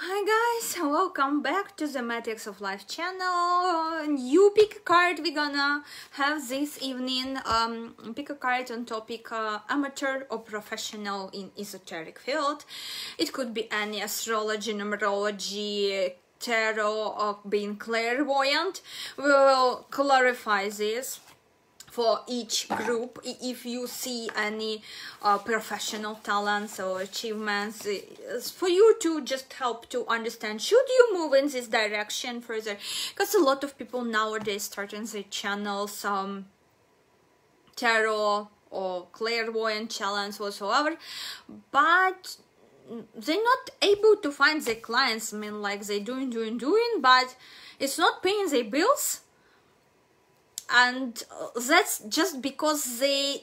Hi guys, welcome back to the Matrix of Life channel. New pick a card we're gonna have this evening. Pick a card on topic amateur or professional in esoteric field. It could be any astrology, numerology, tarot, or being clairvoyant. We will clarify this for each group. If you see any professional talents or achievements, it's for you to just help to understand, should you move in this direction further, because a lot of people nowadays starting their channels, tarot or clairvoyant challenge whatsoever, but they're not able to find their clients. I mean, like, they doing, but it's not paying their bills. And that's just because they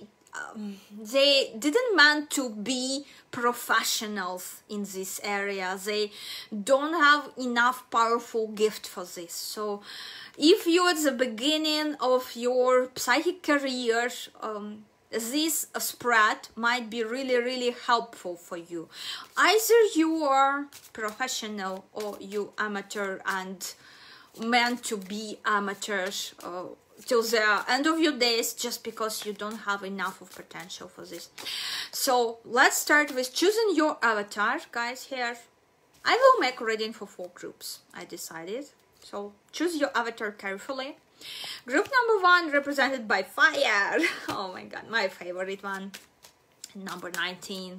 didn't meant to be professionals in this area. They don't have enough powerful gift for this. So if you're at the beginning of your psychic career, this spread might be really helpful for you. Either you are professional or you amateur and meant to be amateurs till the end of your days, just because you don't have enough of potential for this. So let's start with choosing your avatar, guys. Here I will make a reading for 4 groups, I decided. So choose your avatar carefully. Group number 1 represented by fire. Oh my god, my favorite one, number 19.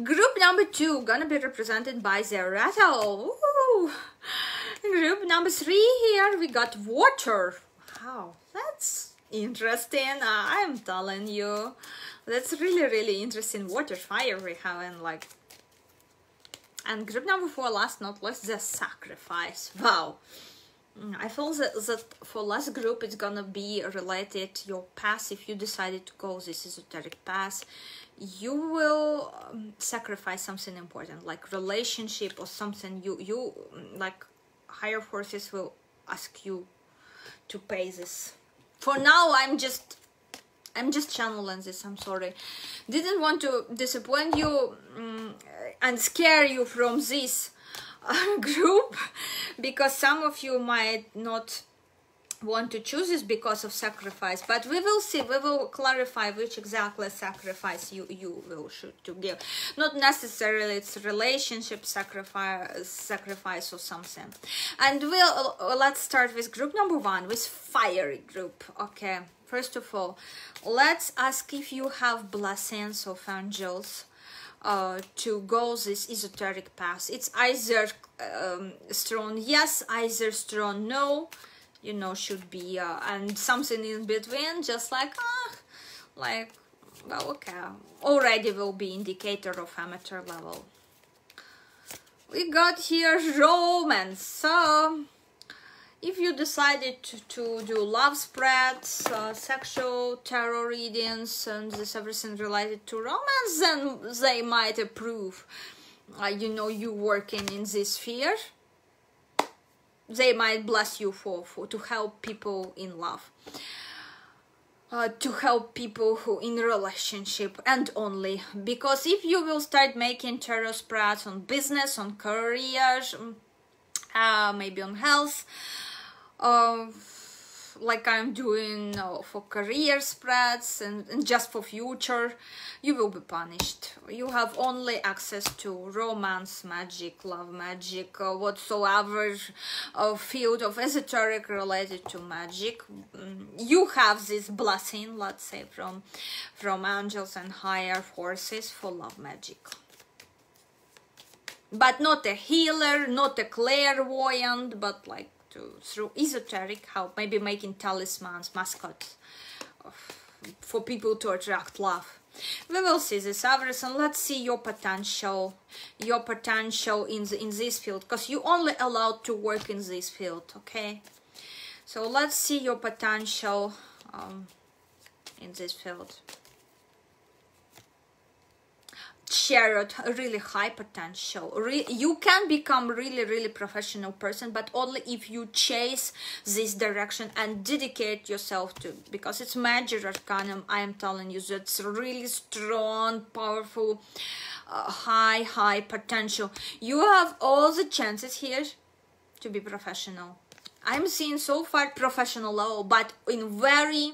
Group number 2 gonna be represented by the rattle. Woo! Group number 3, here we got water. Wow, that's interesting. I'm telling you, that's really interesting. Water, fire we have, and like. And group number 4, last not least, the sacrifice. Wow, I feel that for last group it's gonna be related to your past. If you decided to go this esoteric path, you will sacrifice something important, like relationship or something. You like, higher forces will ask you to pay this. For now, I'm just channeling this. I'm sorry, didn't want to disappoint you and scare you from this group, because some of you might not want to choose this because of sacrifice, but we will see. We will clarify which exactly sacrifice you will should to give. Not necessarily it's relationship sacrifice or something. And let's start with group number 1, with fiery group. Okay, first of all, let's ask if you have blessings of angels to go this esoteric path. It's either strong yes, either strong no, you know, should be and something in between, just like well, okay, already will be indicator of amateur level. We got here romance. So if you decided to do love spreads, sexual tarot readings, and this everything related to romance, then they might approve. You know, you working in this sphere. They might bless you to help people in love, to help people who in relationship, and only because if you will start making tarot spreads on business, on careers, maybe on health, like I'm doing for career spreads and just for future, you will be punished. You have only access to romance, magic, love magic, whatsoever field of esoteric related to magic. You have this blessing, let's say, from angels and higher forces for love magic. But not a healer, not a clairvoyant, but like through esoteric help, maybe making talismans, mascots for people to attract love. We will see this everything. Let's see your potential in this field, because you only allowed to work in this field. Okay, so let's see your potential in this field. Chariot, really high potential. You can become really professional person, but only if you chase this direction and dedicate yourself to, because it's major arcanum. I am telling you, that's really strong, powerful high potential. You have all the chances here to be professional. I'm seeing so far professional level, but in very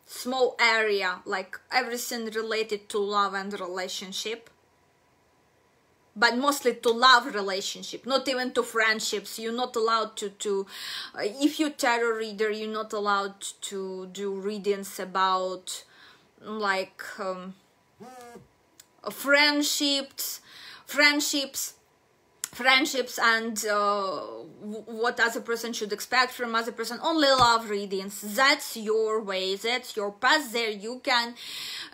small area, like everything related to love and relationship, but mostly to love relationship, not even to friendships. You're not allowed to if you're tarot reader, you're not allowed to do readings about like friendships and what other person should expect from other person. Only love readings. That's your way, that's your path. There you can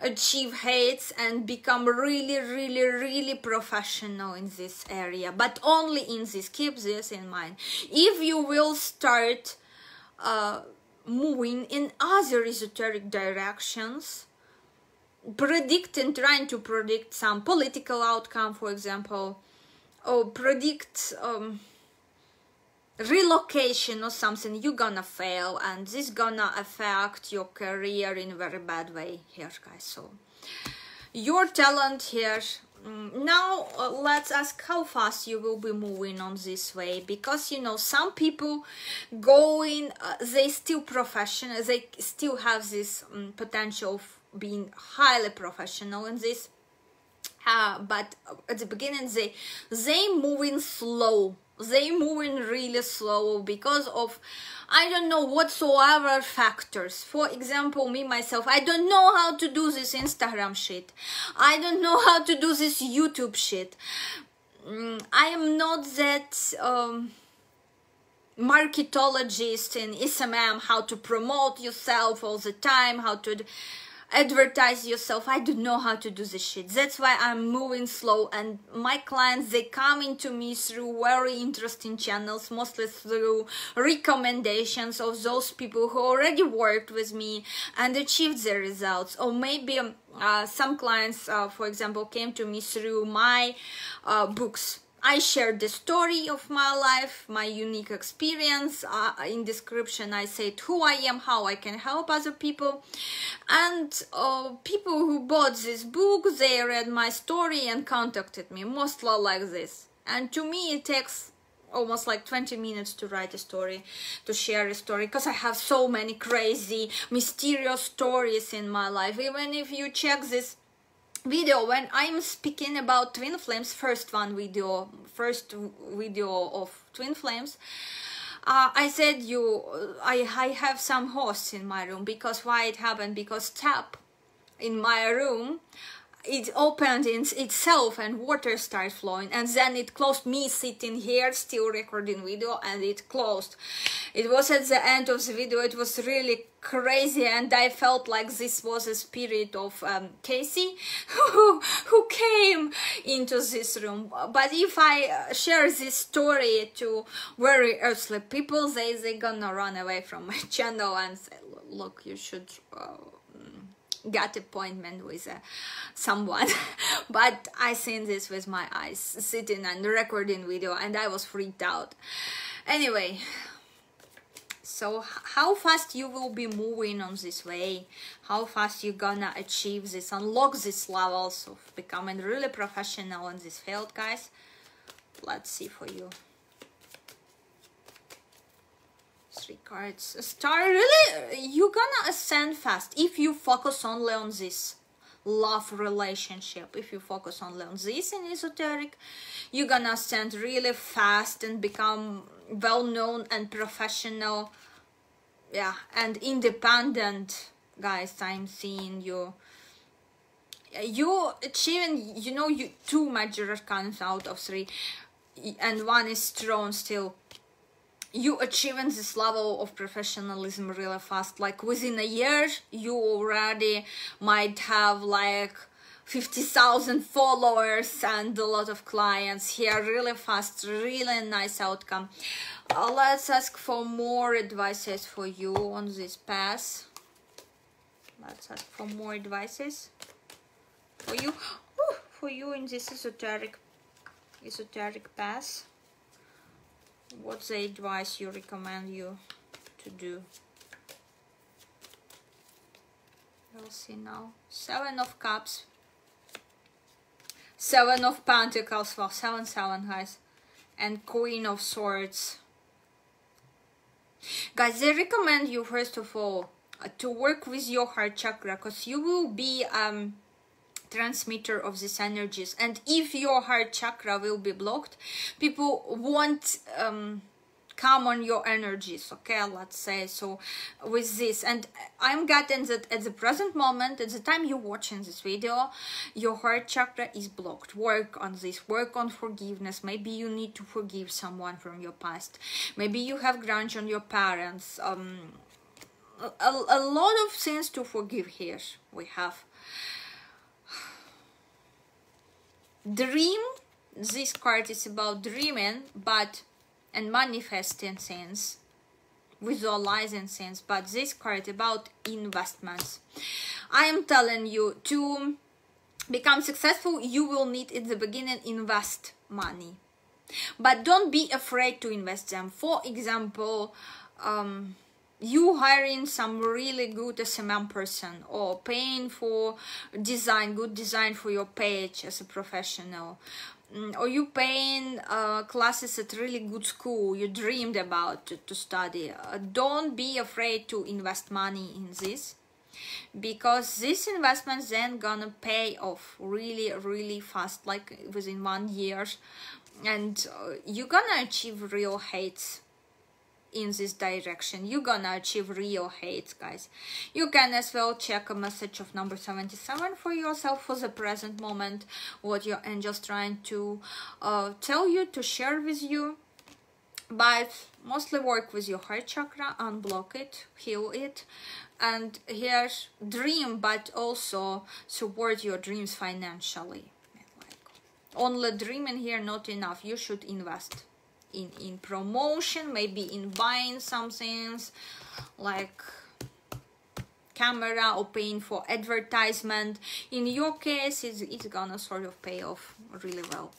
achieve heights and become really professional in this area, but only in this. Keep this in mind. If you will start moving in other esoteric directions, trying to predict some political outcome, for example, or predict relocation or something, you're gonna fail, and this gonna affect your career in a very bad way here, guys. So your talent here. Now let's ask how fast you will be moving on this way, because you know some people going they still professional, they still have this potential of being highly professional in this, but at the beginning they moving slow, they moving really slow because of I don't know whatsoever factors. For example, me myself, I don't know how to do this Instagram shit, I don't know how to do this YouTube shit. I am not that marketologist in SMM, how to promote yourself all the time, how to advertise yourself. I don't know how to do this shit. That's why I'm moving slow, and my clients, they coming to me through very interesting channels, mostly through recommendations of those people who already worked with me and achieved their results. Or maybe some clients, for example, came to me through my books. I shared the story of my life, my unique experience. In description I said who I am, how I can help other people, and people who bought this book, they read my story and contacted me, mostly like this. And to me it takes almost like 20 minutes to write a story, to share a story, because I have so many crazy mysterious stories in my life. Even if you check this video when I'm speaking about twin flames, first video of twin flames, I said I have some hosts in my room. Because why it happened? Because tap in my room, it opened in itself and water started flowing, and then it closed. Me sitting here still recording video, and it closed. It was at the end of the video. It was really crazy, and I felt like this was a spirit of Casey who came into this room. But if I share this story to very earthly people, they gonna run away from my channel and say, look, you should got appointment with someone. But I seen this with my eyes, sitting and recording video, and I was freaked out. Anyway, so how fast you will be moving on this way, how fast you gonna achieve this, unlock these levels of becoming really professional in this field, guys. Let's see for you. 3 cards. Star, really, you're gonna ascend fast if you focus only on this love relationship. If you focus only on this in esoteric, you're gonna ascend really fast and become well known and professional, yeah, and independent, guys. I'm seeing you achieving, you know, 2 major arcans out of 3, and 1 is thrown still. You achieving this level of professionalism really fast. Like within a year you already might have like 50,000 followers and a lot of clients here, really fast, really nice outcome. Let's ask for more advices for you on this path. Let's ask for more advices for you. For you in this esoteric path. What's the advice you recommend you to do? We'll see now. 7 of Cups. 7 of Pentacles. Well, 7, guys. And Queen of Swords. Guys, they recommend you, first of all, to work with your heart chakra, because you will be transmitter of these energies, and if your heart chakra will be blocked, people won't come on your energies, okay, let's say. So with this, and I'm getting that at the present moment, at the time you're watching this video, your heart chakra is blocked. Work on this, work on forgiveness. Maybe you need to forgive someone from your past, maybe you have grudge on your parents, a lot of things to forgive here. We have dream. This card is about dreaming and manifesting things, visualizing things, but this card about investments. I am telling you, to become successful, you will need in the beginning invest money, but don't be afraid to invest them. For example, you hiring some really good SMM person, or paying for design, good design for your page as a professional, or you paying classes at really good school you dreamed about to study. Don't be afraid to invest money in this, because these investments then gonna pay off really fast, like within 1 year, and you're gonna achieve real heights in this direction. You're gonna achieve real heights, guys. You can as well check a message of number 77 for yourself for the present moment, what your angel's trying to tell you, to share with you. But mostly work with your heart chakra, unblock it, heal it, and here's dream, but also support your dreams financially. Like, only dreaming here not enough, you should invest in promotion, maybe in buying some things like camera, or paying for advertisement. In your case, it's gonna sort of pay off really well.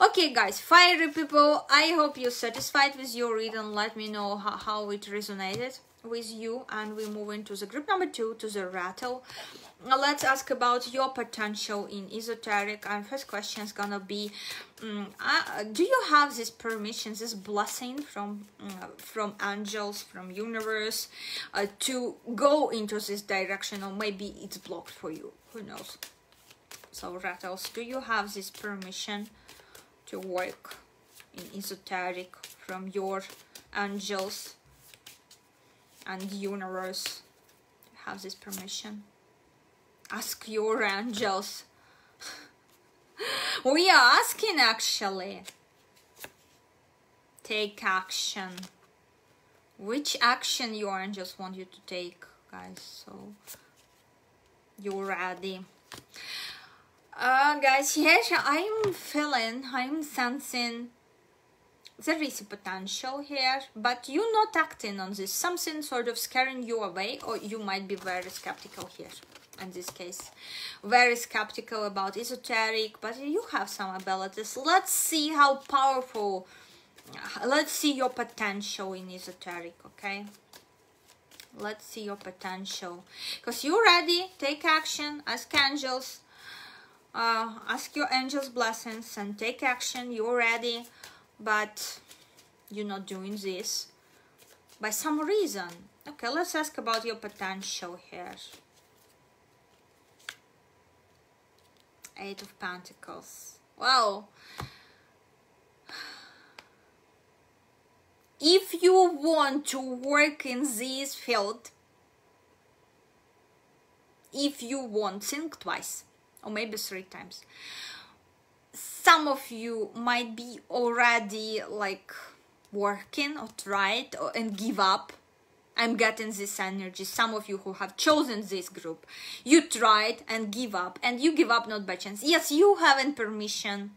Okay, guys, fiery people, I hope you're satisfied with your reading. Let me know how it resonated with you, and we move into the group number 2, to the rattle. Now let's ask about your potential in esoteric. And first question is gonna be, do you have this permission, this blessing from angels, from universe, to go into this direction, or maybe it's blocked for you, who knows? So rattles, do you have this permission to work in esoteric from your angels and universe? Have this permission? Ask your angels. We are asking, actually. Take action. Which action your angels want you to take, guys? So you're ready. Guys, yes, I'm feeling, I'm sensing there is a potential here, but you're not acting on this. Something sort of scaring you away, or you might be very skeptical here. In this case, very skeptical about esoteric, but you have some abilities. Let's see how powerful, let's see your potential in esoteric, okay? Let's see your potential, because you're ready. Take action, ask angels, ask your angels blessings and take action. You're ready, but you're not doing this by some reason. Okay, let's ask about your potential here. 8 of Pentacles. Wow. If you want to work in this field, if you want, think twice, or maybe 3 times. Some of you might be already like working or tried and give up. I'm getting this energy. Some of you who have chosen this group, you tried and give up, and you give up not by chance. Yes, you haven't permission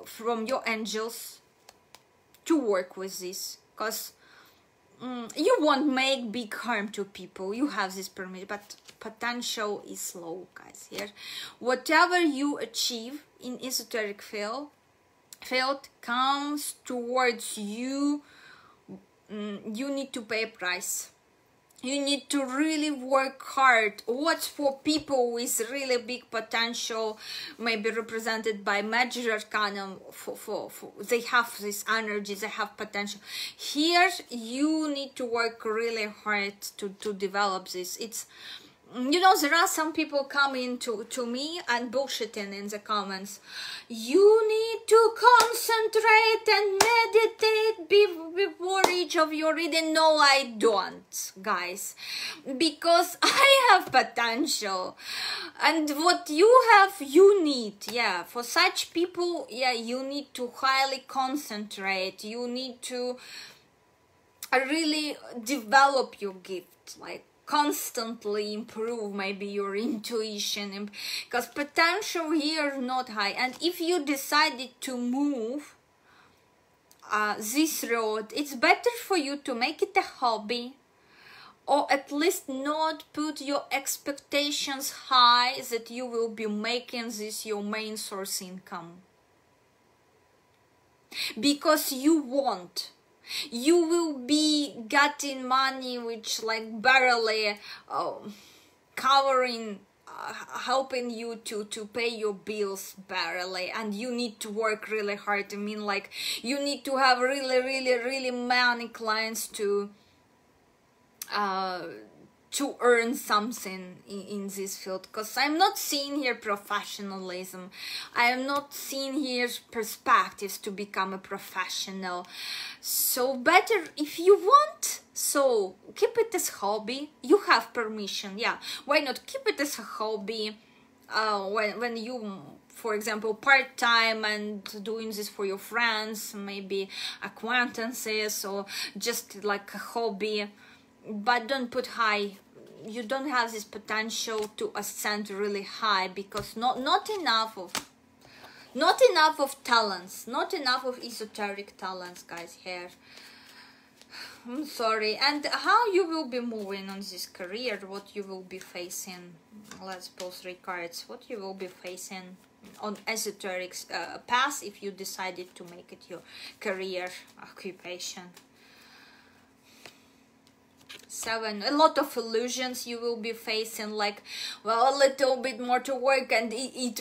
from your angels to work with this, because you won't make big harm to people. You have this permission, but potential is low, guys. Here, whatever you achieve in esoteric field comes towards you. You need to pay a price. You need to really work hard. What's for people with really big potential, maybe represented by Major Arcana, for they have this energy, they have potential. Here, you need to work really hard to develop this. It's, you know, there are some people coming to me and bullshitting in the comments. You need to concentrate and meditate before each of your reading. No, I don't, guys, because I have potential, and what you have, you need. Yeah, for such people, yeah, you need to highly concentrate. You need to really develop your gift, like constantly improve maybe your intuition, because potential here is not high. And if you decided to move this road, it's better for you to make it a hobby, or at least not put your expectations high that you will be making this your main source income, because you won't. You will be getting money which like barely covering, helping you to pay your bills barely, and you need to work really hard. I mean, like, you need to have really many clients to earn something in this field, because I'm not seeing here professionalism. I am not seeing here perspectives to become a professional. So better if you want, so keep it as hobby. You have permission, yeah, why not keep it as a hobby, when you, for example, part-time and doing this for your friends, maybe acquaintances, or just like a hobby. But don't put high. You don't have this potential to ascend really high, because not enough of talents, not enough of esoteric talents, guys, here. I'm sorry. And how you will be moving on this career, what you will be facing, let's pull 3 cards, what you will be facing on esoteric path if you decided to make it your career occupation. 7, a lot of illusions you will be facing, like, well, a little bit more to work and it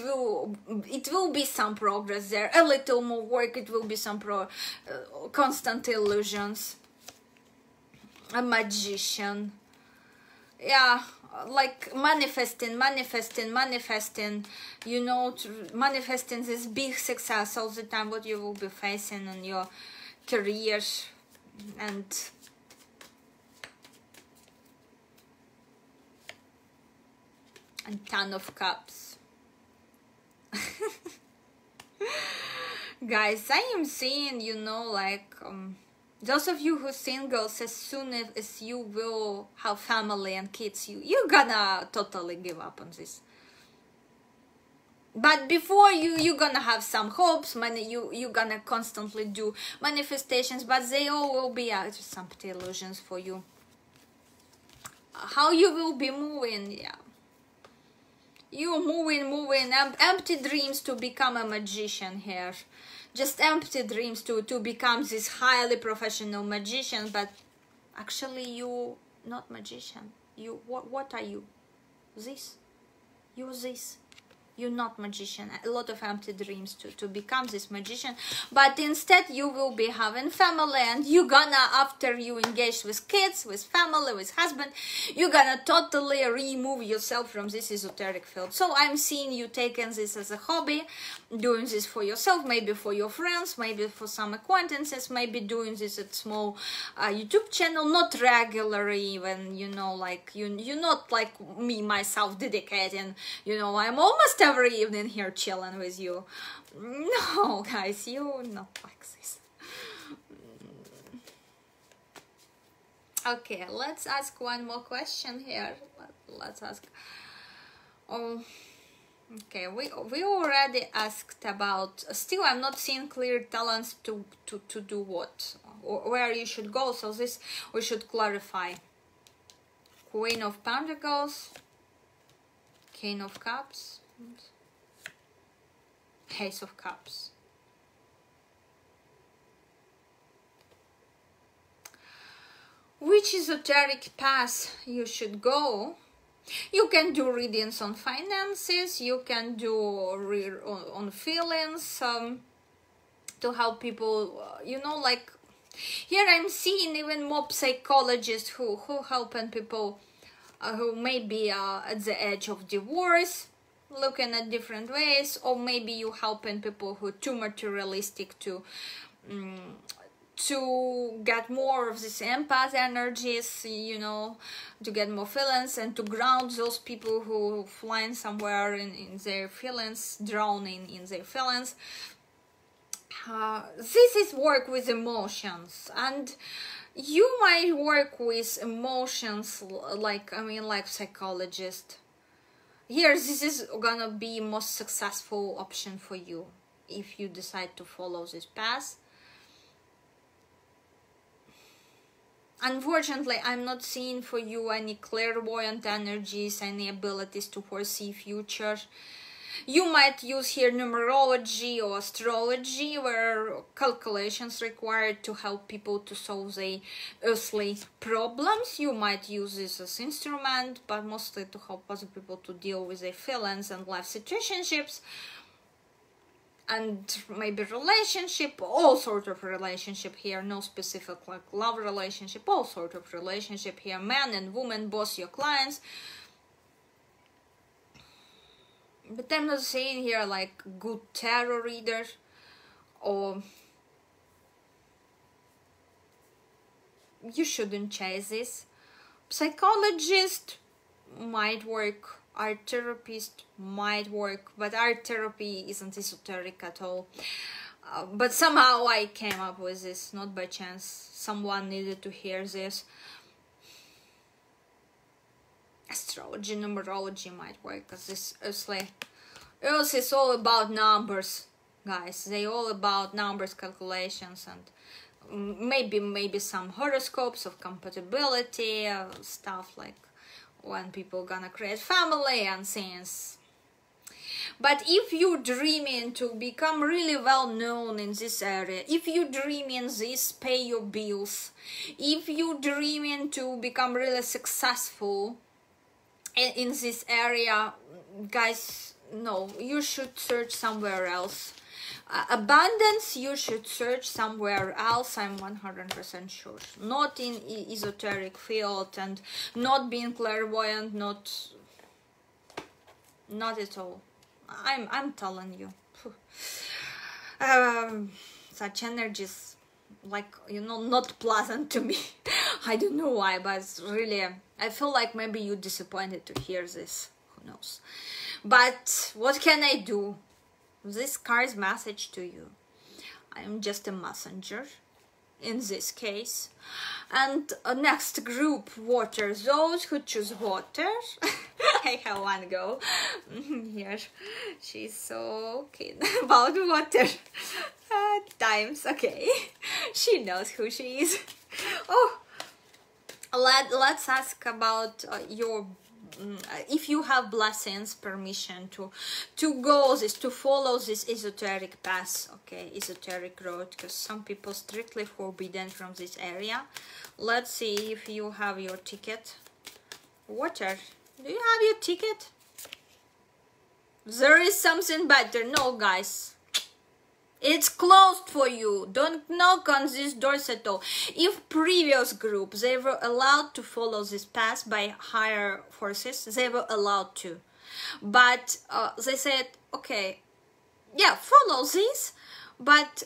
will be some progress there, a little more work, it will be some constant illusions. A magician, yeah, like manifesting, you know, manifesting this big success all the time, what you will be facing in your career. And Ten of Cups. Guys, I am seeing, you know, like, those of you who are singles, as soon as you will have family and kids, you're gonna totally give up on this. But before you're gonna have some hopes, you're gonna constantly do manifestations, but they all will be just empty illusions for you. How you will be moving, yeah. You're moving, empty dreams to become a magician here. Just empty dreams to become this highly professional magician, but actually you not magician. You what are you? This? You're this. You're not magician. A lot of empty dreams to become this magician, but instead you will be having family, and you gonna, after you engage with kids, with family, with husband, you're gonna totally remove yourself from this esoteric field. So I'm seeing you taking this as a hobby, doing this for yourself, maybe for your friends, maybe for some acquaintances, maybe doing this at small YouTube channel, not regularly even, you know, like you're not like me, myself, dedicating, you know, I'm almost every evening here chilling with you. No, guys, you're not like this. Okay, let's ask one more question here. Let's ask. Oh, okay, we already asked about. Still, I'm not seeing clear talents to do what, or where you should go. So this we should clarify. Queen of Pentacles, King of Cups, Ace of Cups. which esoteric path you should go. You can do readings on finances, you can do on feelings, to help people, you know, like here I'm seeing even more psychologists who helping people who may be at the edge of divorce, looking at different ways, or maybe you helping people who are too materialistic to get more of this empath energies, you know, to get more feelings, and to ground those people who flying somewhere in their feelings, drowning in their feelings. This is work with emotions, and you might work with emotions like, I mean, like psychologist. Here, this is gonna be most successful option for you if you decide to follow this path. Unfortunately, I'm not seeing for you any clairvoyant energies, any abilities to foresee future. You might use here numerology or astrology, where calculations required to help people to solve their earthly problems. You might use this as instrument, but mostly to help other people to deal with their feelings and life situationships, and maybe relationship, all sort of relationship here, no specific like love relationship, all sort of relationship here, man and woman, both your clients. But I'm not saying here like good tarot reader, or you shouldn't chase this. Psychologist might work, art therapist might work, but art therapy isn't esoteric at all. But somehow I came up with this, not by chance. Someone needed to hear this. Astrology, numerology might work, because this Earth is all about numbers, guys. They all about numbers, calculations, and maybe some horoscopes of compatibility, stuff like when people gonna create family and things. But if you dreaming to become really well known in this area, if you dreaming this pay your bills, if you dreaming to become really successful in this area, guys, no, you should search somewhere else. Abundance, you should search somewhere else, I'm 100% sure. Not in esoteric field, and not being clairvoyant, not at all. I'm telling you. Such energies, like, you know, not pleasant to me. I don't know why, but it's really, I feel like maybe you're disappointed to hear this. Who knows? But what can I do? This car's message to you. I'm just a messenger in this case. And next group, water. Those who choose water. I have one girl here. She's so keen about water. Times, okay. She knows who she is. Oh, let's ask about your if you have blessings, permission to go this, to follow this esoteric path, okay, esoteric road, because some people strictly forbidden from this area. Let's see if you have your ticket. Water, do you have your ticket? There is something better. No, guys, it's closed for you. Don't knock on these doors at all. If previous group, they were allowed to follow this path by higher forces, they were allowed to. But they said, okay, yeah, follow this, but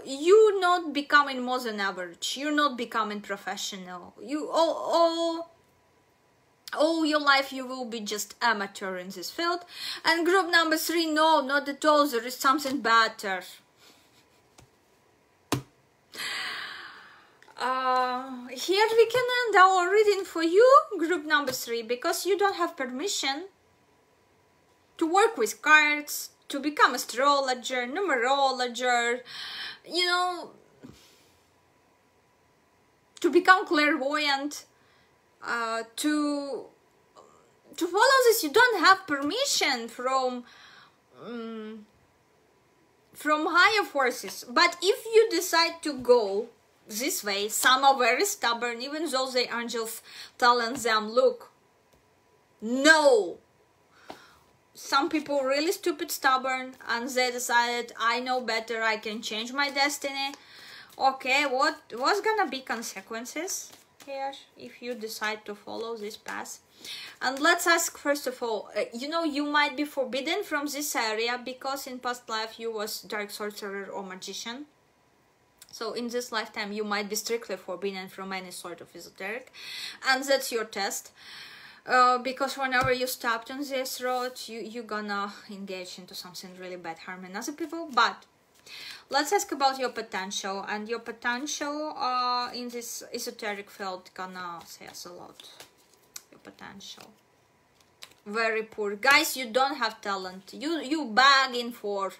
you're not becoming more than average. You're not becoming professional. You all your life you will be just amateur in this field. And group number 3, no, not at all. There is something better. Here we can end our reading for you, group number 3, because you don't have permission to work with cards, to become astrologer, numerologer, you know, to become clairvoyant, to follow this. You don't have permission from higher forces. But if you decide to go, this way. Some are very stubborn, even though the angels telling them, look, no. Some people really stupid, stubborn, and they decided, I know better, I can change my destiny. Okay, what's gonna be consequences here if you decide to follow this path? And let's ask first of all, you know, you might be forbidden from this area because in past life you was dark sorcerer or magician. So in this lifetime you might be strictly forbidden from any sort of esoteric, and that's your test. Because whenever you stopped on this road, you're gonna engage into something really bad, harming other people. But let's ask about your potential, and your potential in this esoteric field gonna say us a lot. Your potential, very poor, guys. You don't have talent. You begging for,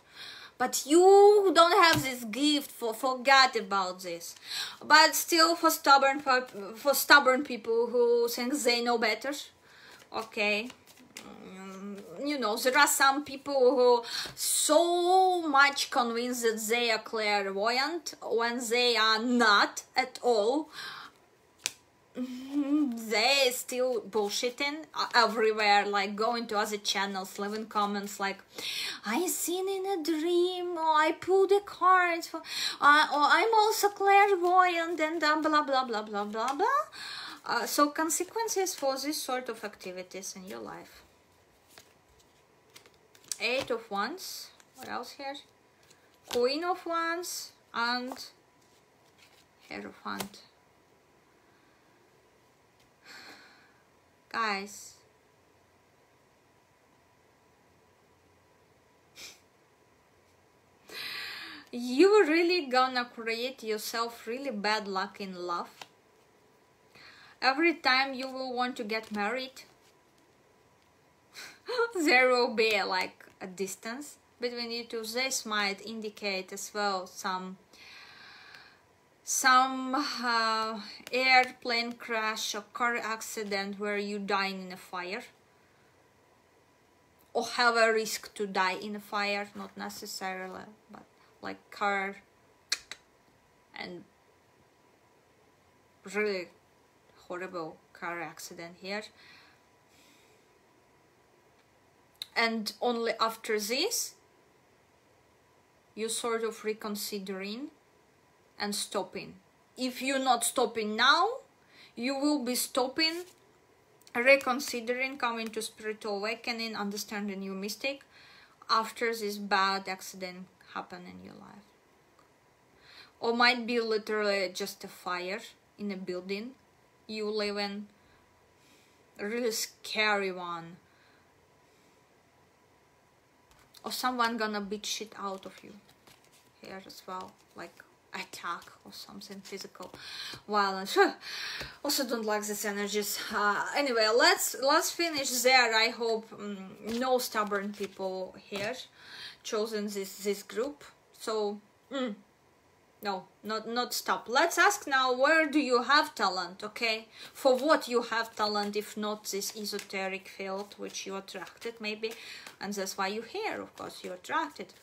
but you don't have this gift. Forget about this. But still, for stubborn people who think they know better, okay. You know, there are some people who so much convinced that they are clairvoyant when they are not at all. They still bullshitting everywhere, like going to other channels, leaving comments like, I seen in a dream, or I pulled a card, or I'm also clairvoyant, and blah blah blah blah blah blah. So consequences for this sort of activities in your life. 8 of Wands. What else here? Queen of Wands and Hierophant. Guys, you really gonna create yourself really bad luck in love. Every time you will want to get married, there will be like a distance between you two. This might indicate as well some airplane crash or car accident where you die in a fire, or have a risk to die in a fire, not necessarily, but like car and really horrible car accident here. And only after this you sort of reconsidering and stopping. If you're not stopping now, you will be stopping, reconsidering, coming to spiritual awakening, understanding your mistake after this bad accident happened in your life. Or might be literally just a fire in a building you live in, a really scary one. Or someone gonna beat shit out of you here as well, like attack or something physical violence. Also don't like these energies. Anyway, let's finish there. I hope no stubborn people here chosen this group. So no, not stop. Let's ask now, where do you have talent? Okay, for what you have talent, if not this esoteric field which you attracted maybe, and that's why you're here, of course, you attracted.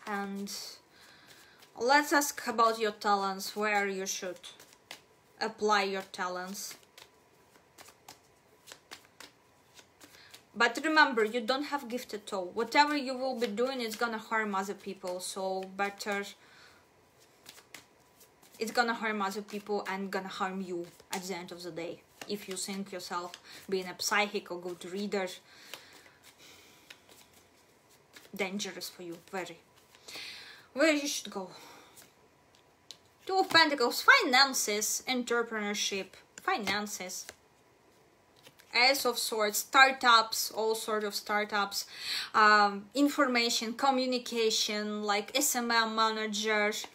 And let's ask about your talents, where you should apply your talents. But remember, you don't have gift at all. Whatever you will be doing is gonna harm other people, so better, it's gonna harm other people and gonna harm you at the end of the day. If you think yourself being a psychic or good reader, dangerous for you, very. Where you should go? 2 of Pentacles, finances, entrepreneurship, finances. Ace of Swords, startups, all sort of startups, information, communication, like SMM managers,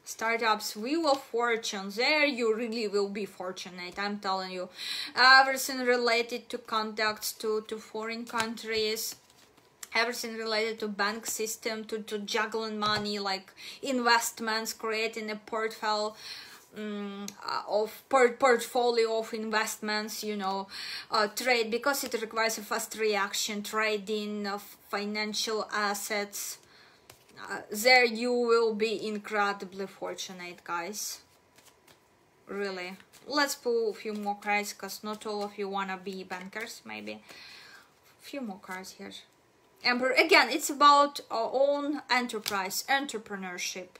startups, Wheel of Fortune. There you really will be fortunate, I'm telling you. Everything related to contacts to foreign countries, everything related to bank system, to juggling money, like investments, creating a portfolio of investments, you know, trade, because it requires a fast reaction, trading of financial assets, there you will be incredibly fortunate, guys. Really. Let's pull a few more cards, because not all of you wanna be bankers. Maybe a few more cards here. Emperor, again, it's about our own enterprise, entrepreneurship,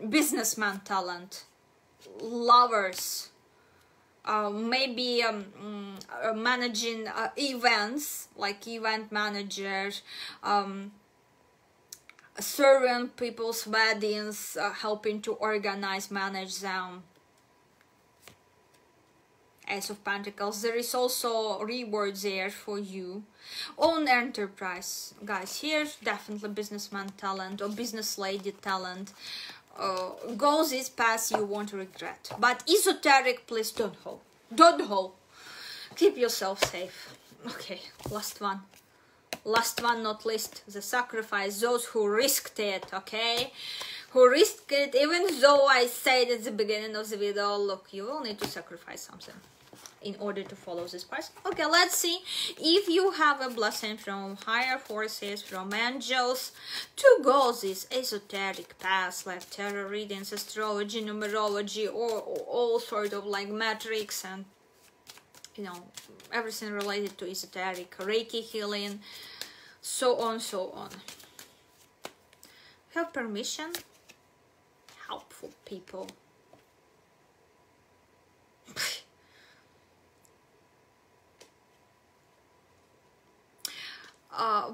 businessman talent, lovers, maybe managing events, like event manager, serving people's weddings, helping to organize, manage them. Ace of Pentacles. There is also reward there for you. Own enterprise, guys. Here, definitely businessman talent or business lady talent. Go this path, you won't regret. But esoteric, please don't hold. Don't hold. Keep yourself safe. Okay, last one. Last one, not least, the sacrifice. Those who risked it, okay? Who risked it, even though I said at the beginning of the video, look, you will need to sacrifice something in order to follow this path. Okay, let's see if you have a blessing from higher forces, from angels, to go this esoteric path, like tarot readings, astrology, numerology, or all sort of like matrix, and you know, everything related to esoteric, Reiki healing, so on, so on. Have permission? Helpful people.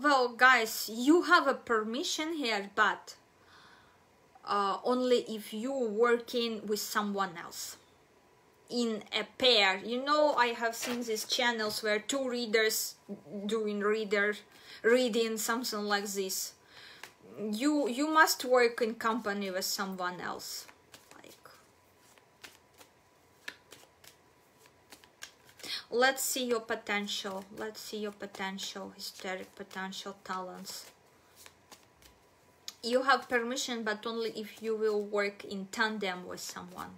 Well, guys, you have a permission here, but only if you're working with someone else in a pair. You know, I have seen these channels where two readers doing reading, something like this. You must work in company with someone else. Let's see your potential. Let's see your potential, hysteric potential talents. You have permission, but only if you will work in tandem with someone.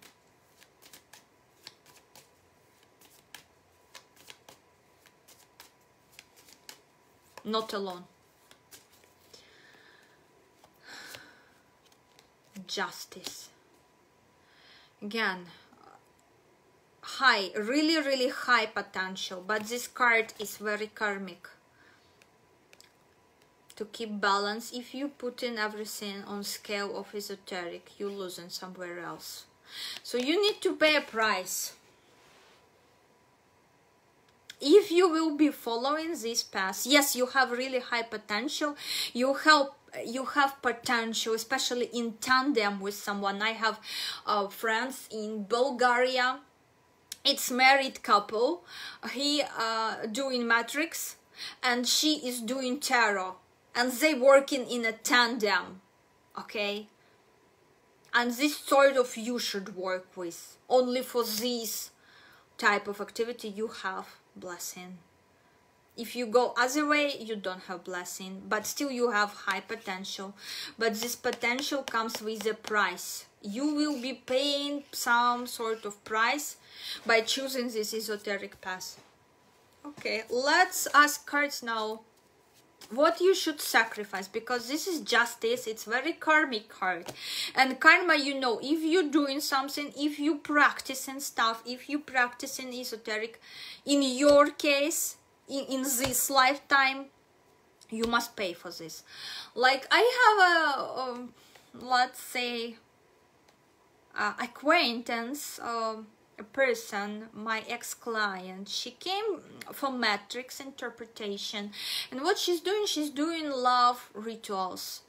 Not alone. Justice. Again, high, really high potential, but this card is very karmic. To keep balance, if you put in everything on scale of esoteric, you losing somewhere else. So you need to pay a price. If you will be following this path, yes, you have really high potential. You have potential, especially in tandem with someone. I have friends in Bulgaria. It's married couple. He doing matrix and she is doing tarot, and they working in a tandem, okay? And this sort of you should work with. Only for this type of activity you have blessing. If you go other way, you don't have blessing, but still you have high potential. But this potential comes with a price. You will be paying some sort of price by choosing this esoteric path. Okay, let's ask cards now what you should sacrifice, because this is justice. It's very karmic card, and karma, you know, if you're doing something, if you practicing stuff, if you practicing esoteric, in your case, in this lifetime, you must pay for this. Like I have a let's say acquaintance, a person, my ex-client. She came for matrix interpretation, and what she's doing love rituals.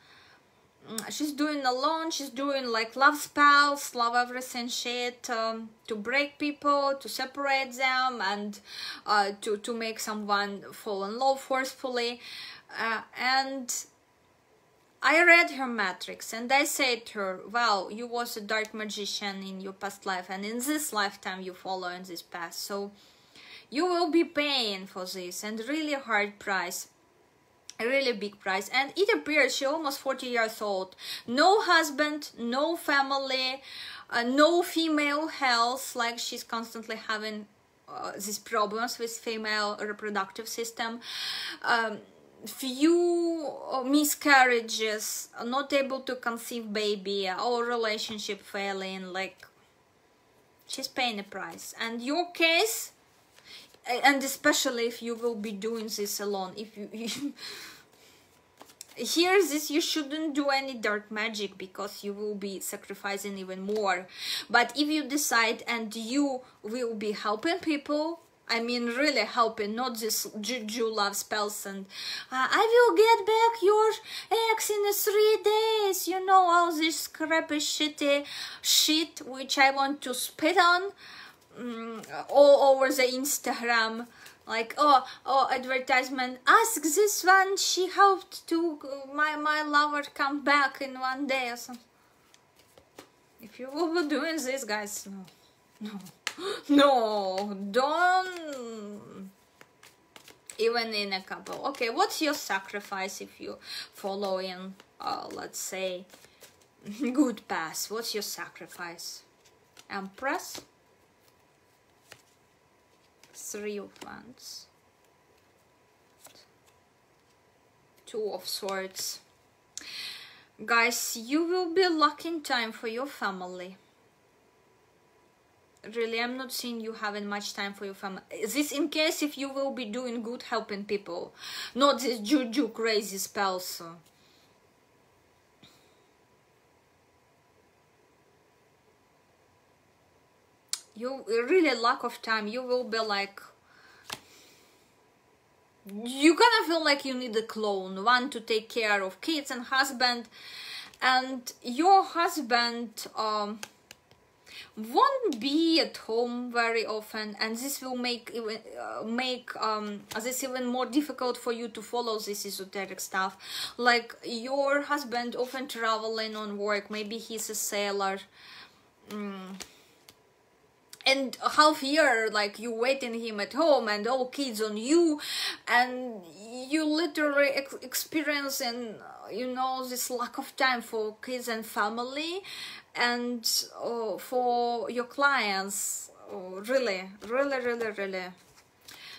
She's doing alone, she's doing like love spells, love everything shit, to break people, to separate them, and to make someone fall in love forcefully. And I read her matrix, and I said to her, well, you was a dark magician in your past life, and in this lifetime you follow in this path, so you will be paying for this, and really hard price, a really big price. And it appears she almost 40 years old, no husband, no family, no female health, like she's constantly having these problems with female reproductive system. few miscarriages, not able to conceive baby, or relationship failing, like she's paying a price. And your case, and especially if you will be doing this alone, if you here this, you shouldn't do any dark magic because you will be sacrificing even more. But if you decide and you will be helping people, I mean really helping, not this juju love spells and I will get back your ex in 3 days, you know, all this crappy shitty shit which I want to spit on all over the Instagram. Like, oh, advertisement, ask this one, she helped to my lover come back in 1 day or something. If you will be doing this, guys, no, don't, even in a couple. Okay, what's your sacrifice if you follow in, let's say, good path? What's your sacrifice? Empress? 3 of Wands, 2 of Swords. Guys, you will be lacking time for your family. Really, I'm not seeing you having much time for your family. This in case if you will be doing good, helping people, not this juju crazy spells. You really lack of time. You will be like, you're gonna feel like you need a clone, one to take care of kids and husband, and your husband won't be at home very often, and this will make this even more difficult for you to follow this esoteric stuff. Like your husband often traveling on work, maybe he's a sailor, and half year like you waiting him at home and all kids on you, and you literally experiencing, you know, this lack of time for kids and family and for your clients. Really.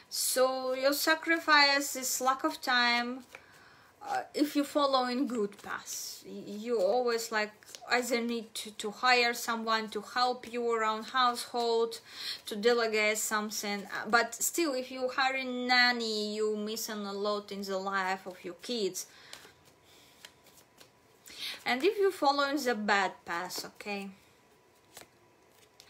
So your sacrifice is lack of time. If you follow in good paths, you always like either need to hire someone to help you around household, to delegate something, but still if you hire a nanny, you missing a lot in the life of your kids. And if you follow in the bad path, okay,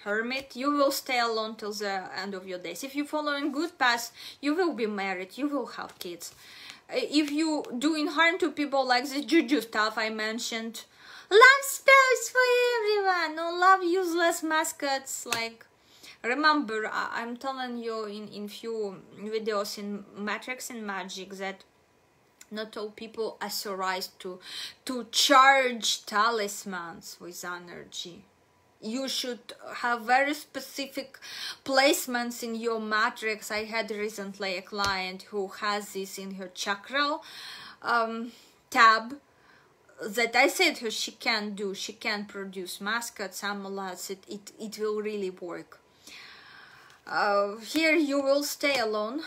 Hermit, you will stay alone till the end of your days. If you follow in good path, you will be married, you will have kids. If you doing harm to people like this juju stuff I mentioned, love spells for everyone, no love useless mascots. Like, remember, I'm telling you in few videos in Matrix and Magic that not all people authorized to charge talismans with energy. You should have very specific placements in your matrix. I had recently a client who has this in her chakra tab, that I said her she can produce mascots, amulets. It will really work. Here you will stay alone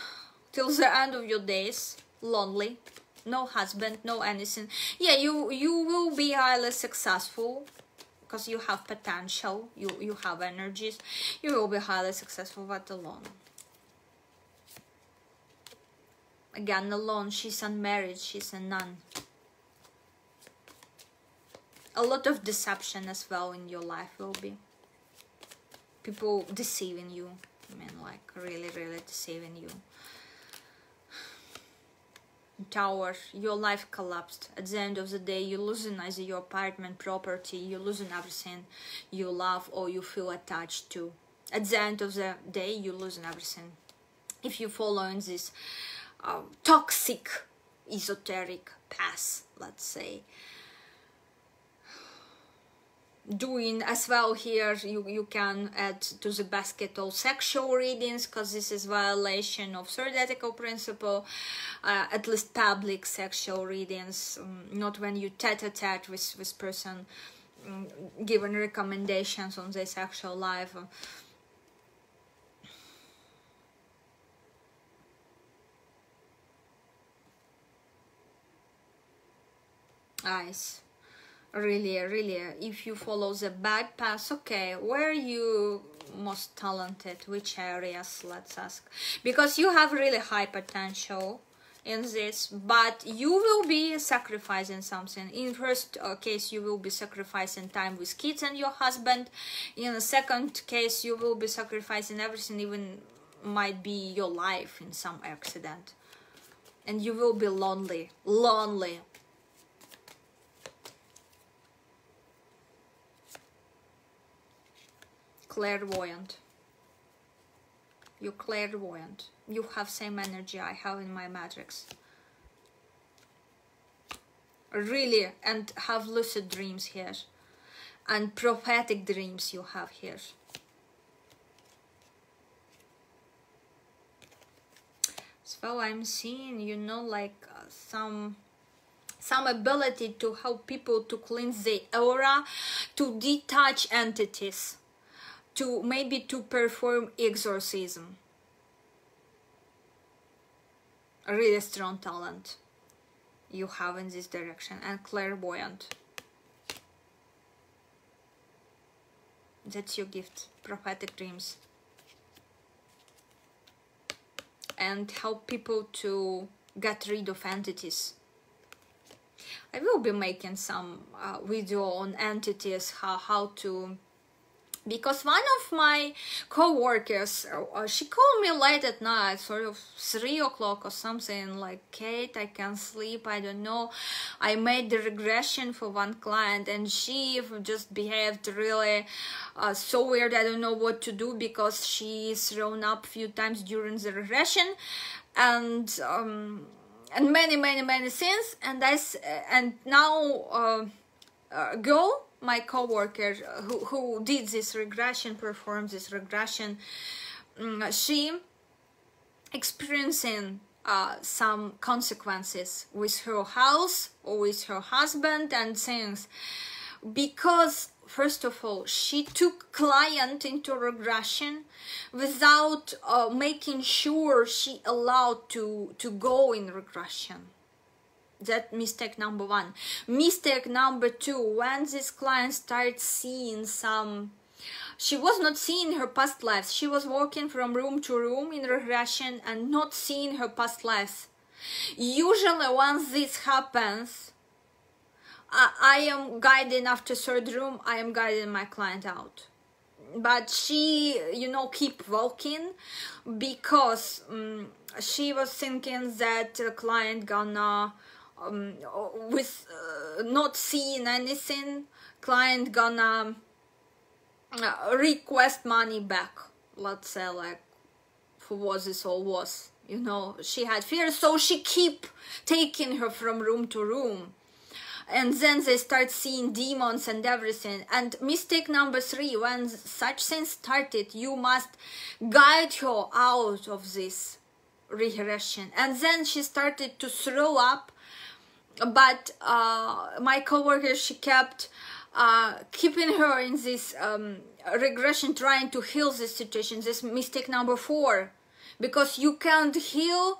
till the end of your days, lonely, no husband, no anything. Yeah, you will be highly successful because you have potential, you have energies, you will be highly successful, but alone. Again, alone, she's unmarried, she's a nun. A lot of deception as well in your life will be. People deceiving you, I mean, like really deceiving you. Tower, your life collapsed. At the end of the day, you're losing either your apartment, property, you're losing everything you love or you feel attached to. At the end of the day, you're losing everything. If you follow in this toxic, esoteric path, let's say. Doing as well here, you can add to the basket all sexual readings, because this is violation of third ethical principle, at least public sexual readings, not when you tete-a-tete with person, giving recommendations on their sexual life. Nice. Really, really, if you follow the bad path, okay, where are you most talented? Which areas, let's ask? Because you have really high potential in this, but you will be sacrificing something. In first case, you will be sacrificing time with kids and your husband. In the second case, you will be sacrificing everything, even might be your life in some accident. And you will be lonely, lonely. Clairvoyant. You're clairvoyant. You have same energy I have in my matrix. Really, and have lucid dreams here. And prophetic dreams you have here. So I'm seeing, you know, like some ability to help people to cleanse the aura, to detach entities, to maybe to perform exorcism. A really strong talent you have in this direction. And clairvoyant. That's your gift. Prophetic dreams. And help people to get rid of entities. I will be making some video on entities, how to, because one of my co-workers, she called me late at night, sort of 3 o'clock or something, like, Kate, I can't sleep, I don't know. I made the regression for one client and she just behaved really so weird. I don't know what to do because she's thrown up a few times during the regression, and many things. And now girl, my co-worker who did this regression, performed this regression, she experiencing some consequences with her house or with her husband and things, because first of all she took client into regression without making sure she allowed to go in regression. That mistake number one. Mistake number two, when this client started seeing some, she was not seeing her past lives. She was walking from room to room in regression and not seeing her past lives. Usually once this happens, I am guiding after third room, I am guiding my client out. But she, you know, keep walking because she was thinking that the client gonna with not seeing anything, client gonna request money back, let's say, like for what this all was, you know. She had fear, so she keep taking her from room to room, and then they start seeing demons and everything. And mistake number three, when such things started, you must guide her out of this regression. And then she started to throw up, but my coworker, she kept keeping her in this regression, trying to heal this situation. This mistake number four, because you can't heal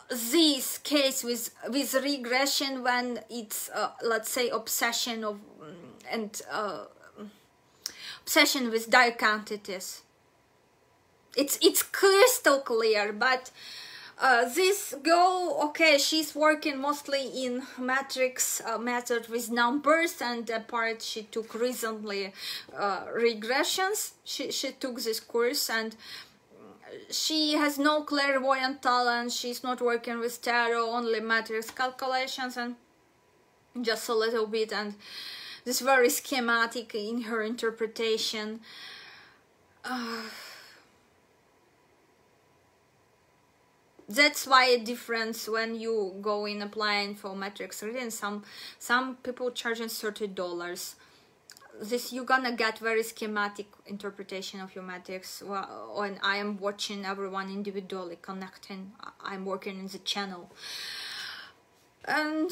this case with regression when it's let's say obsession of obsession with dark entities. It's crystal clear. But this girl, okay, she's working mostly in matrix method with numbers, and the part she took recently regressions. She took this course, and she has no clairvoyant talent. She's not working with tarot, only matrix calculations and just a little bit, and this very schematic in her interpretation. That's why a difference when you go in applying for matrix reading. Some people charging $30. This you're gonna get very schematic interpretation of your matrix. When I am watching everyone individually, connecting, I'm working in the channel, and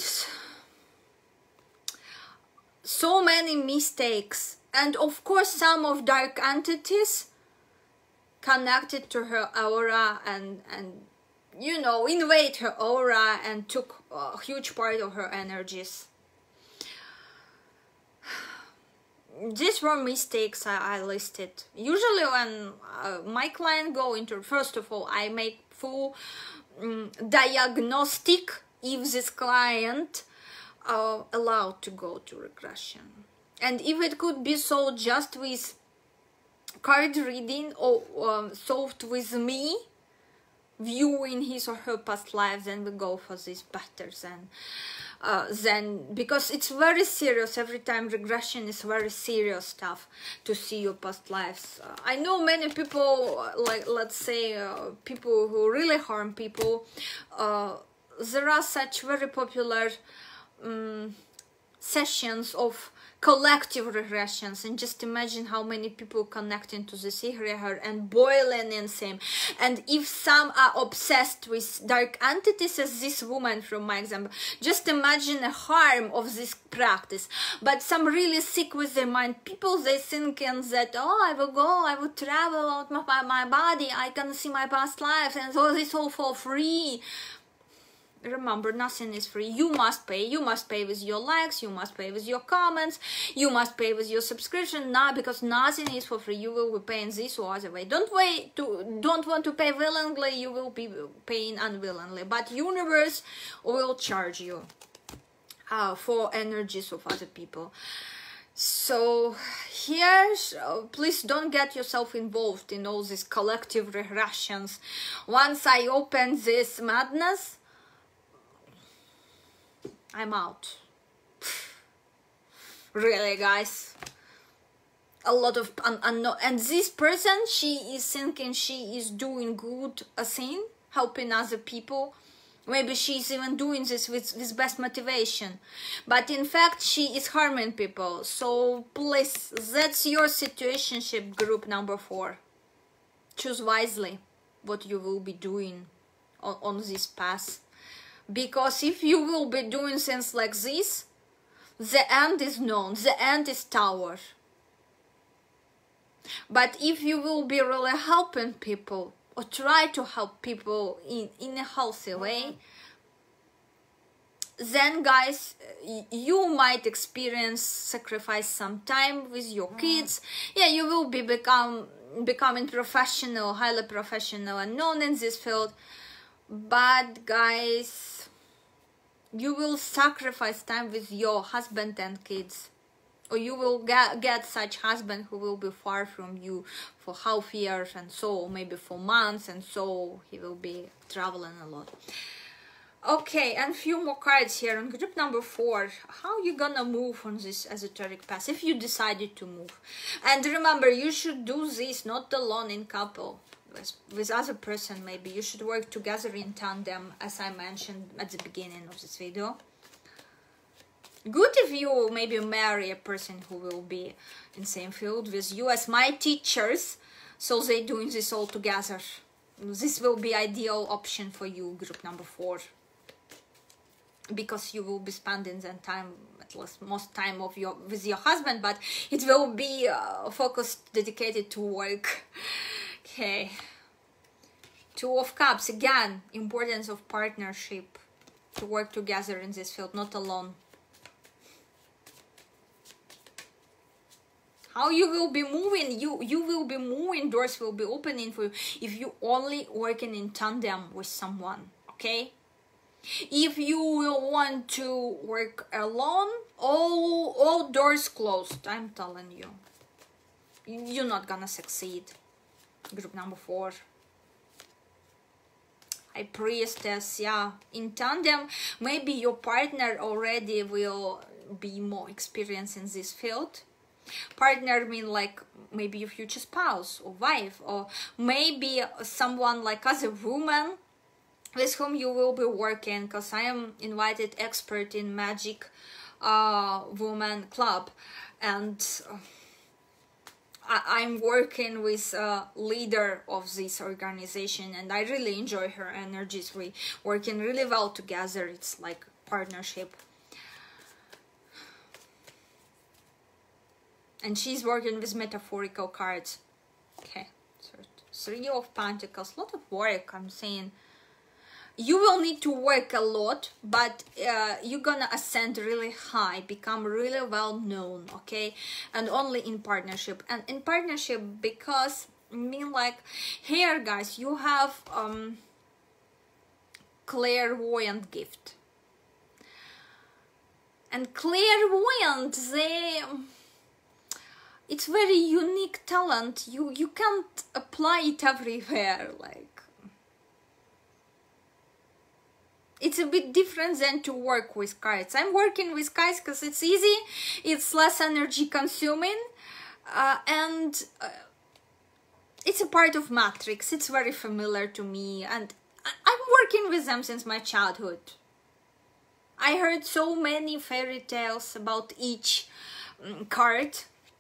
so many mistakes, and of course some of dark entities connected to her aura and you know, invade her aura and took a huge part of her energies. these were mistakes I listed. Usually when my client go into, first of all, I make full diagnostic if this client allowed to go to regression, and if it could be solved just with card reading or solved with me viewing his or her past lives, then we go for this better then because it's very serious. Every time regression is very serious stuff to see your past lives. I know many people, like let's say people who really harm people. There are such very popular sessions of collective regressions, and just imagine how many people connect into this egregor and boiling in same. And if some are obsessed with dark entities, as this woman from my example, just imagine the harm of this practice. But some really sick with their mind people, they thinking that, oh, I will go, I will travel out my body, I can see my past lives, and all this all for free. Remember, nothing is free. You must pay. You must pay with your likes, you must pay with your comments, you must pay with your subscription. Now, because nothing is for free, you will be paying this or other way. Don't want to pay willingly, you will be paying unwillingly. But universe will charge you for energies of other people. So here, please don't get yourself involved in all these collective regressions. Once I open this madness, I'm out. Really, guys. A lot of unknown. And this person, she is thinking she is doing good a thing, helping other people. Maybe she's even doing this with best motivation. But in fact, she is harming people. So please, that's your situationship group number 4. Choose wisely what you will be doing on this path. Because if you will be doing things like this, the end is known, the end is tower. But if you will be really helping people, or try to help people in a healthy way, then guys, you might experience sacrifice some time with your kids. Yeah, you will be becoming professional, highly professional and known in this field. But guys, you will sacrifice time with your husband and kids, or you will get such husband who will be far from you for half years, and so maybe for months, and so he will be traveling a lot. Okay, and few more cards here on group number 4. How you gonna move on this esoteric path if you decided to move? And remember, you should do this not alone, in couple. With other person, maybe you should work together in tandem, as I mentioned at the beginning of this video. Good if you maybe marry a person who will be in same field with you as my teachers, so they doing this all together. This will be ideal option for you, group number 4, because you will be spending the time, at least most time of with your husband, but it will be focused, dedicated to work. Okay, 2 of Cups, again, importance of partnership, to work together in this field, not alone. How you will be moving, you will be moving, doors will be opening for you if you only working in tandem with someone, okay? If you will want to work alone, all doors closed, I'm telling you. You're not gonna succeed. Group number 4. High Priestess, yeah. In tandem, maybe your partner already will be more experienced in this field. Partner mean like maybe your future spouse or wife, or maybe someone like other woman with whom you will be working, because I am invited expert in magic woman club, and I'm working with a leader of this organization, and I really enjoy her energies. We working really well together. It's like partnership. And she's working with metaphorical cards. Okay, so 3 of Pentacles, a lot of work, I'm saying. you will need to work a lot, but you're gonna ascend really high, become really well known, okay? And only in partnership. And in partnership, because I mean, like, here guys, you have clairvoyant gift. And clairvoyant, it's very unique talent. You can't apply it everywhere. Like, it's a bit different than to work with cards. I'm working with cards because it's easy, it's less energy consuming, and it's a part of Matrix. It's very familiar to me, and I'm working with them since my childhood. I heard so many fairy tales about each card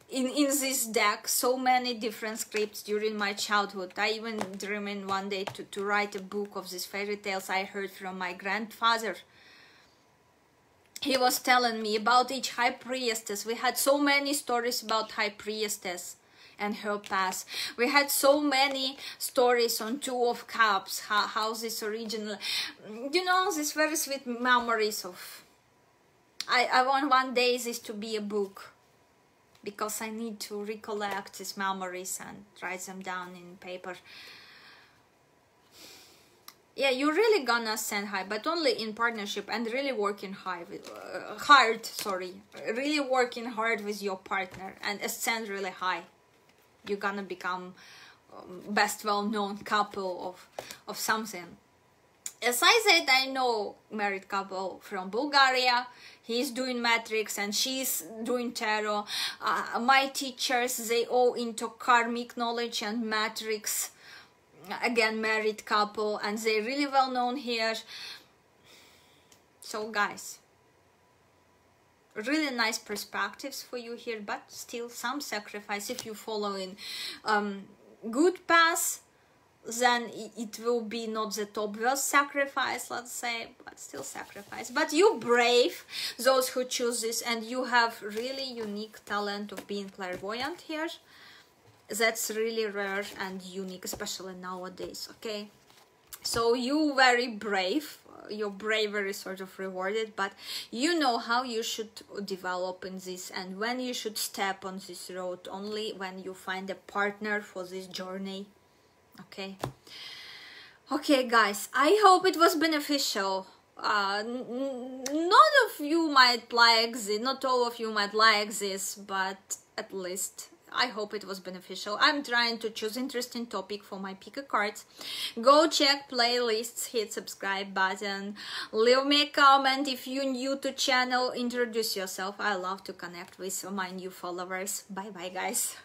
in this deck, so many different scripts during my childhood. I even dreamed one day to write a book of these fairy tales I heard from my grandfather. He was telling me about each high priestess. We had so many stories about high priestess and her past. We had so many stories on Two of Cups, how this original, you know, these very sweet memories of, I want one day this to be a book, because I need to recollect these memories and write them down in paper. Yeah, you're really gonna ascend high, but only in partnership, and really working hard, really working hard with your partner and ascend really high. You're gonna become best well-known couple of something. As I said, I know married couple from Bulgaria. He's doing matrix and she's doing tarot. My teachers, they all into karmic knowledge and matrix. Again, married couple, and they're really well known here. So guys, really nice perspectives for you here, but still some sacrifice. If you follow in good path, then it will be not the obvious sacrifice, let's say, but still sacrifice. But you brave, those who choose this, and you have really unique talent of being clairvoyant here. That's really rare and unique, especially nowadays, okay? So you very brave, your bravery is sort of rewarded, but you know how you should develop in this and when you should step on this road, only when you find a partner for this journey. Okay guys, I hope it was beneficial. None of you might like this, not all of you might like this, but at least I hope it was beneficial. I'm trying to choose interesting topic for my pick a cards. Go check playlists, hit subscribe button, leave me a comment if you're new to channel, introduce yourself. I love to connect with my new followers. Bye bye guys.